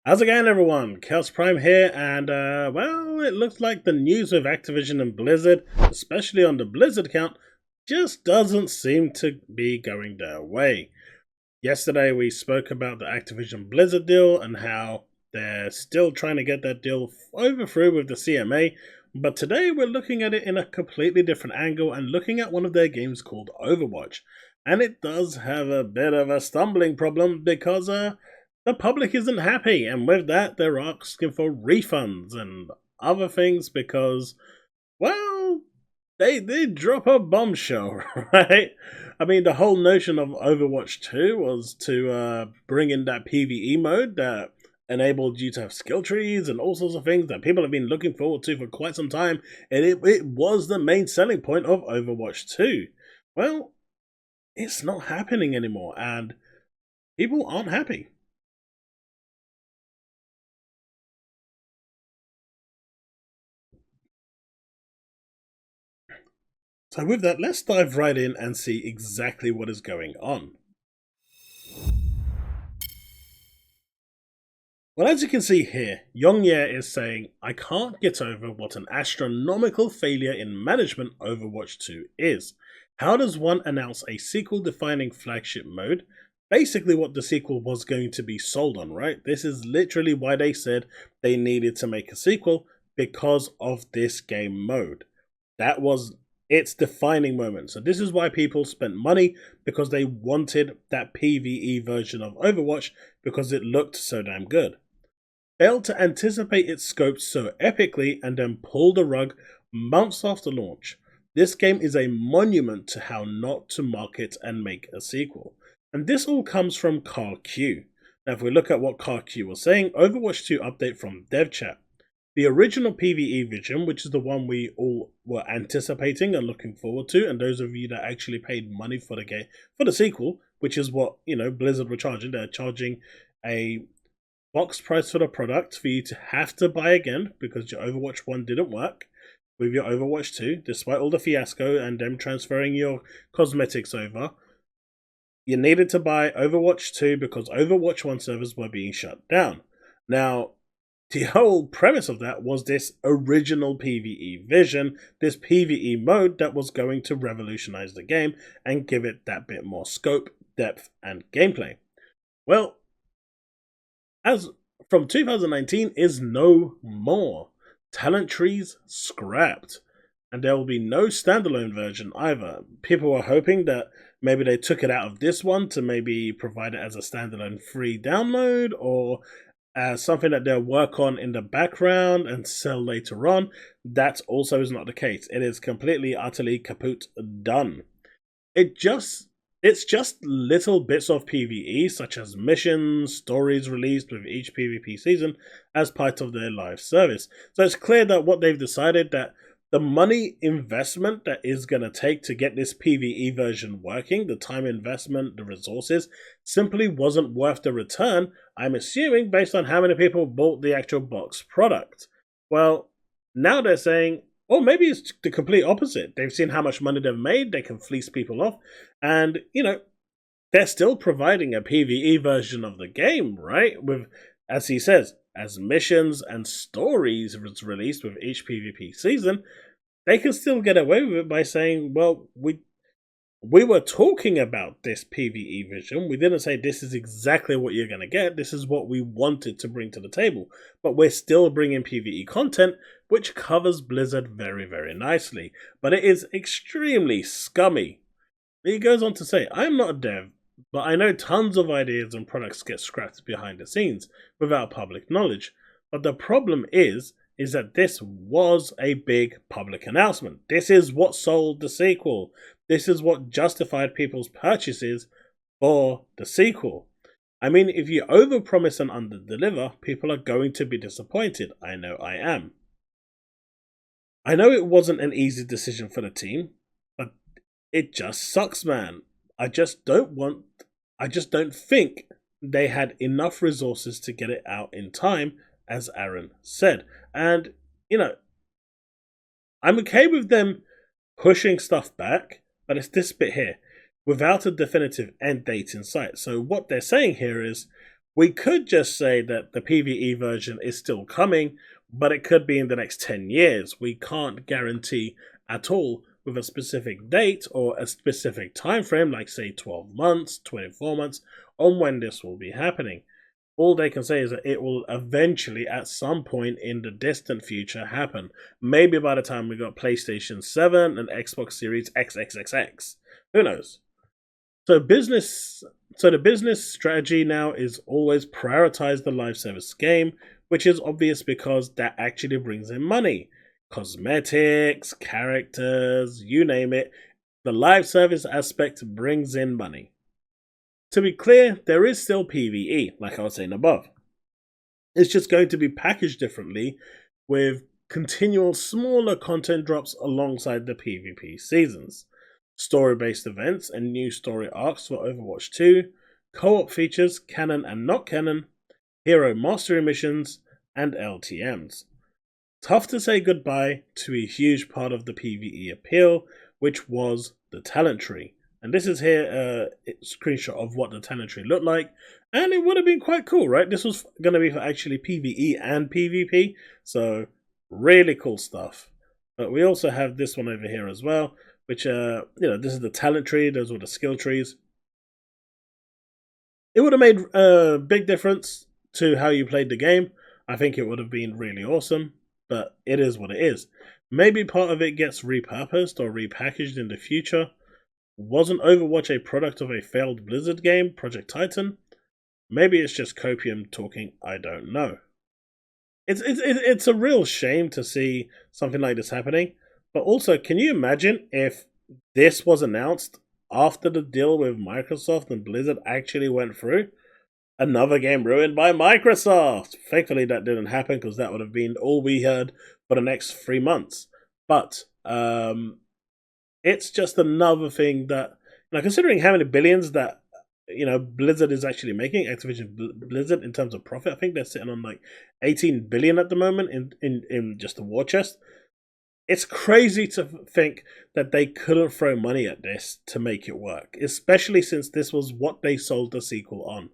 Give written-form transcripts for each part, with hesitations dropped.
How's it going, everyone? Chaos Prime here, and well, it looks like the news with Activision and Blizzard, especially on the Blizzard account, just doesn't seem to be going their way. Yesterday, we spoke about the Activision Blizzard deal and how they're still trying to get that deal through with the CMA, but today we're looking at it in a completely different angle and looking at one of their games called Overwatch. And it does have a bit of a stumbling problem because the public isn't happy, and with that, they're asking for refunds and other things because, well, they drop a bombshell, right? I mean, the whole notion of Overwatch 2 was to bring in that PvE mode that enabled you to have skill trees and all sorts of things that people have been looking forward to for quite some time, and it was the main selling point of Overwatch 2. Well, it's not happening anymore, and people aren't happy. So with that, let's dive right in and see exactly what is going on. Well, as you can see here, Yongye is saying, I can't get over what an astronomical failure in management Overwatch 2 is. How does one announce a sequel-defining flagship mode? Basically what the sequel was going to be sold on, right? This is literally why they said they needed to make a sequel, because of this game mode. That was its defining moment. So this is why people spent money, because they wanted that PvE version of Overwatch because it looked so damn good. Failed to anticipate its scope so epically and then pull the rug months after launch. This game is a monument to how not to market and make a sequel. And this all comes from Carl Q. Now if we look at what Carl Q was saying, Overwatch 2 update from DevChat. The original PvE vision, which is the one we all were anticipating and looking forward to, and those of you that actually paid money for the game, for the sequel, which is what, Blizzard were charging. They're charging a box price for the product for you to have to buy again because your Overwatch 1 didn't work with your Overwatch 2, despite all the fiasco and them transferring your cosmetics over. You needed to buy Overwatch 2 because Overwatch 1 servers were being shut down. Now, the whole premise of that was this original PvE vision, this PvE mode that was going to revolutionize the game and give it that bit more scope, depth, and gameplay. Well, as from 2019 is no more. Talent trees scrapped. And there will be no standalone version either. People were hoping that maybe they took it out of this one to maybe provide it as a standalone free download or as something that they'll work on in the background and sell later on. That also is not the case. It is completely, utterly kaput done. It's just little bits of PvE, such as missions, stories released with each PvP season as part of their live service. So it's clear that what they've decided that the money investment that is going to take to get this PvE version working, the time investment, the resources, simply wasn't worth the return, I'm assuming, based on how many people bought the actual box product. Well, now they're saying, or maybe it's the complete opposite. They've seen how much money they've made, they can fleece people off, and, they're still providing a PvE version of the game, right? With, as he says, as missions and stories was released with each PvP season, they can still get away with it by saying, well, we were talking about this PvE vision. We didn't say this is exactly what you're going to get. This is what we wanted to bring to the table. But we're still bringing PvE content, which covers Blizzard very, very nicely. But it is extremely scummy. He goes on to say, I'm not a dev, but I know tons of ideas and products get scrapped behind the scenes without public knowledge. But the problem is that this was a big public announcement. This is what sold the sequel. This is what justified people's purchases for the sequel. I mean, if you overpromise and underdeliver, people are going to be disappointed. I know I am. I know it wasn't an easy decision for the team, but it just sucks, man. I just don't think they had enough resources to get it out in time, as Aaron said. And, I'm okay with them pushing stuff back, but it's this bit here, without a definitive end date in sight. So what they're saying here is, We could just say that the PvE version is still coming, but it could be in the next 10 years. We can't guarantee at all with a specific date or a specific time frame, like say 12 months, 24 months, on when this will be happening. All they can say is that it will eventually, at some point in the distant future, happen. Maybe by the time we got PlayStation 7 and Xbox Series XXXX. Who knows? So the business strategy now is always prioritize the live service game, which is obvious because that actually brings in money. Cosmetics, characters, you name it. The live service aspect brings in money. To be clear, there is still PvE, like I was saying above. It's just going to be packaged differently with continual smaller content drops alongside the PvP seasons, story-based events and new story arcs for Overwatch 2, co-op features, canon and not canon, hero mastery missions, and LTMs. Tough to say goodbye to a huge part of the PvE appeal, which was the talent tree. And this is here a screenshot of what the talent tree looked like. And it would have been quite cool, right? This was going to be for actually PvE and PvP. So, really cool stuff. But we also have this one over here as well, which, this is the talent tree. Those were the skill trees. It would have made a big difference to how you played the game. I think it would have been really awesome. But it is what it is. Maybe part of it gets repurposed or repackaged in the future. Wasn't Overwatch a product of a failed Blizzard game, Project Titan? Maybe it's just Copium talking, I don't know. It's a real shame to see something like this happening. But also, can you imagine if this was announced after the deal with Microsoft and Blizzard actually went through? Another game ruined by Microsoft! Thankfully that didn't happen because that would have been all we heard for the next 3 months. But, it's just another thing that, considering how many billions that, Blizzard is actually making, Activision Blizzard, in terms of profit, I think they're sitting on like 18 billion at the moment in just the war chest. It's crazy to think that they couldn't throw money at this to make it work, especially since this was what they sold the sequel on.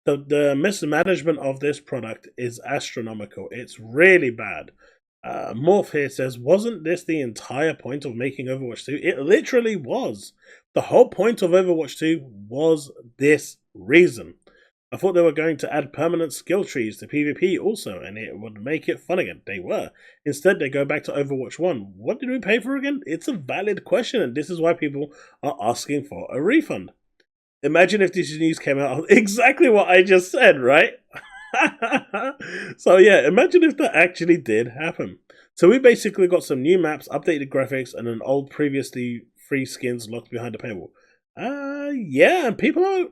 The mismanagement of this product is astronomical. It's really bad. Morph here says, wasn't this the entire point of making Overwatch 2? It literally was. The whole point of Overwatch 2 was this reason. I thought they were going to add permanent skill trees to PvP also, and it would make it fun again. They were. Instead, they go back to Overwatch 1. What did we pay for again? It's a valid question, and this is why people are asking for a refund. Imagine if this news came out exactly what I just said, right? So yeah, imagine if that actually did happen. So we basically got some new maps, updated graphics, and an old previously free skins locked behind a paywall. Yeah, and people are...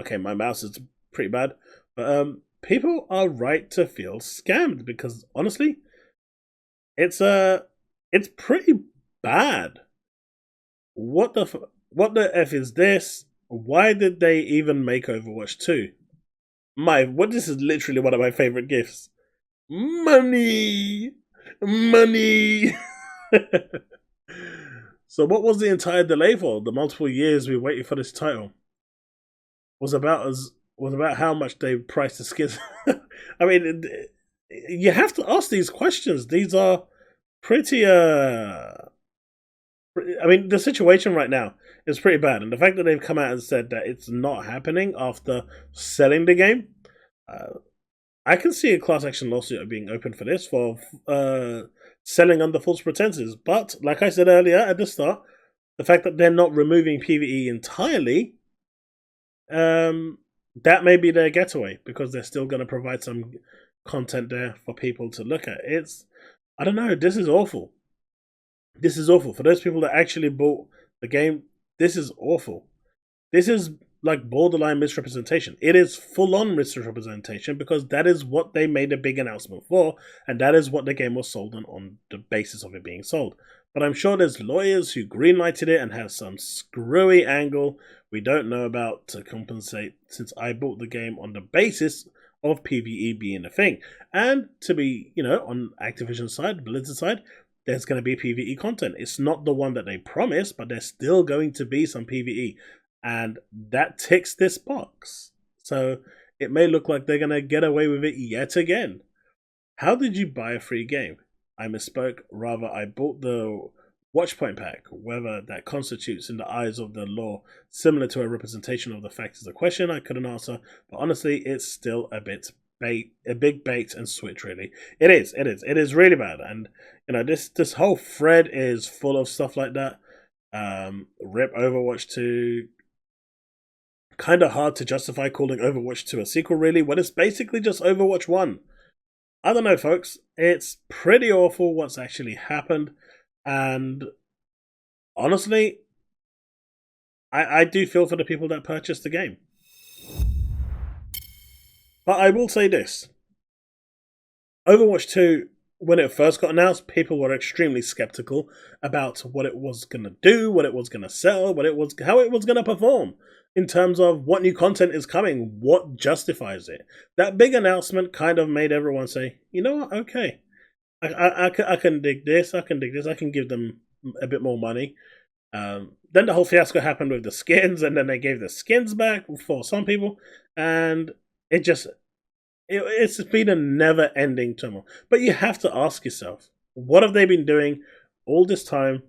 Okay, my mouse is pretty bad. But people are right to feel scammed because honestly, it's pretty bad. What the F is this? Why did they even make Overwatch 2? This is literally one of my favorite gifts. Money! Money! So what was the entire delay for? The multiple years we waited for this title was about how much they priced the skins. I mean, you have to ask these questions. These are pretty the situation right now is pretty bad, and the fact that they've come out and said that it's not happening after selling the game, I can see a class action lawsuit being opened for this, for selling under false pretenses. But, like I said earlier at the start, the fact that they're not removing PvE entirely, that may be their getaway, because they're still going to provide some content there for people to look at. I don't know, this is awful. This is awful. For those people that actually bought the game, this is awful. This is like borderline misrepresentation. It is full-on misrepresentation because that is what they made a big announcement for, and that is what the game was sold on the basis of it being sold. But I'm sure there's lawyers who greenlighted it and have some screwy angle we don't know about to compensate, since I bought the game on the basis of PvE being a thing. And to be, on Activision's side, Blizzard's side, there's going to be PvE content. It's not the one that they promised, but there's still going to be some PvE. And that ticks this box. So it may look like they're going to get away with it yet again. How did you buy a free game? I misspoke. Rather, I bought the Watchpoint pack. Whether that constitutes, in the eyes of the law, similar to a representation of the fact is a question I couldn't answer, but honestly, it's still a big bait and switch, really. It is really bad. And, this whole thread is full of stuff like that. Rip Overwatch 2. Kind of hard to justify calling Overwatch 2 a sequel, really, when it's basically just Overwatch 1. I don't know, folks. It's pretty awful what's actually happened. And honestly, I do feel for the people that purchased the game. But I will say this. Overwatch 2, when it first got announced, people were extremely skeptical about what it was going to do, what it was going to sell, how it was going to perform. In terms of what new content is coming, what justifies it. That big announcement kind of made everyone say, you know what, okay. I can dig this, I can give them a bit more money. Then the whole fiasco happened with the skins, and then they gave the skins back for some people, and it's been a never-ending turmoil. But you have to ask yourself, what have they been doing all this time,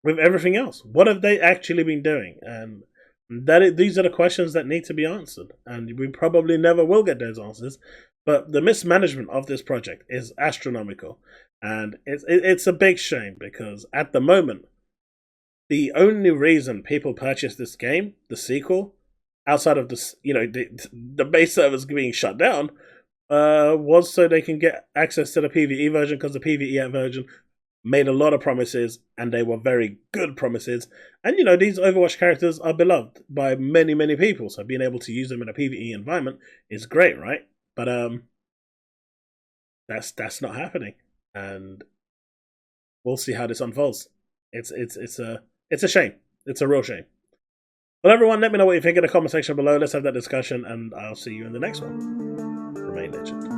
with everything else? What have they actually been doing? And these are the questions that need to be answered, and we probably never will get those answers. But the mismanagement of this project is astronomical, and it's a big shame, because at the moment, the only reason people purchase this game, the sequel, outside of this, the base servers being shut down, was so they can get access to the PvE version, because the PvE version made a lot of promises, and they were very good promises. And, these Overwatch characters are beloved by many, many people, so being able to use them in a PvE environment is great, right? But that's not happening, and we'll see how this unfolds. It's a shame. It's a real shame. Well, everyone, let me know what you think in the comment section below. Let's have that discussion, and I'll see you in the next one. Remain legend.